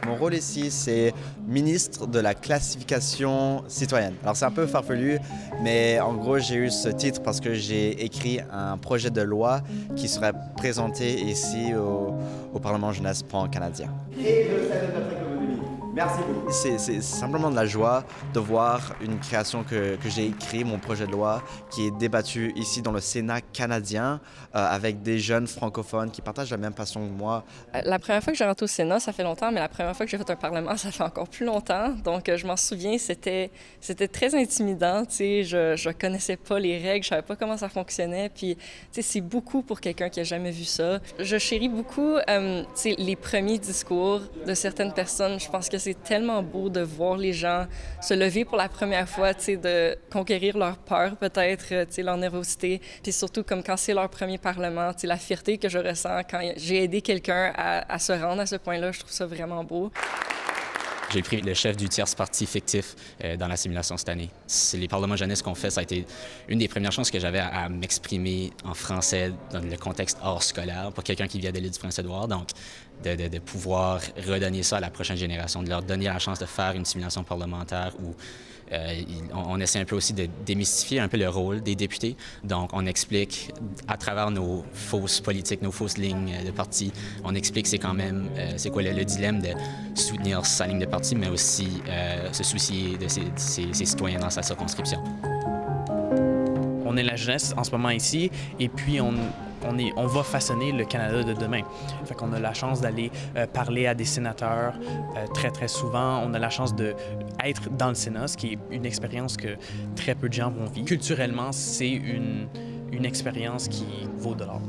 Mon rôle ici, c'est ministre de la classification citoyenne. Alors c'est un peu farfelu, mais en gros, j'ai eu ce titre parce que j'ai écrit un projet de loi qui serait présenté ici au Parlement jeunesse pan-canadien. Et le salut de notre économie. Merci beaucoup. C'est simplement de la joie de voir une création que j'ai écrite, mon projet de loi, qui est débattu ici dans le Sénat canadien avec des jeunes francophones qui partagent la même passion que moi. La première fois que j'ai rentré au Sénat, ça fait longtemps, mais la première fois que j'ai fait un parlement, ça fait encore plus longtemps. Donc, je m'en souviens, c'était très intimidant. Tu sais, je connaissais pas les règles, je savais pas comment ça fonctionnait. Puis, tu sais, c'est beaucoup pour quelqu'un qui a jamais vu ça. Je chéris beaucoup, tu sais, les premiers discours de certaines personnes. Je pense que c'est tellement beau de voir les gens se lever pour la première fois, tu sais, de conquérir leur peur peut-être, tu sais, leur nervosité. Puis surtout, comme quand c'est leur premier parlement, tu sais, la fierté que je ressens quand j'ai aidé quelqu'un à se rendre à ce point-là, je trouve ça vraiment beau. J'ai pris le chef du tierce parti fictif dans la simulation cette année. C'est les parlements jeunesse qu'on fait, ça a été une des premières chances que j'avais à m'exprimer en français dans le contexte hors scolaire pour quelqu'un qui vient de l'île du Prince-Édouard. Donc, de pouvoir redonner ça à la prochaine génération, de leur donner la chance de faire une simulation parlementaire où on essaie un peu aussi de démystifier un peu le rôle des députés. Donc, on explique à travers nos fausses politiques, nos fausses lignes de parti, on explique c'est quand même, c'est quoi le dilemme de soutenir sa ligne de parti, mais aussi se soucier de ses citoyens dans sa circonscription. On est la jeunesse en ce moment ici, et puis on va façonner le Canada de demain. Fait qu'on a la chance d'aller parler à des sénateurs très, très souvent. On a la chance d'être dans le Sénat, ce qui est une expérience que très peu de gens vont vivre. Culturellement, c'est une expérience qui vaut de l'or.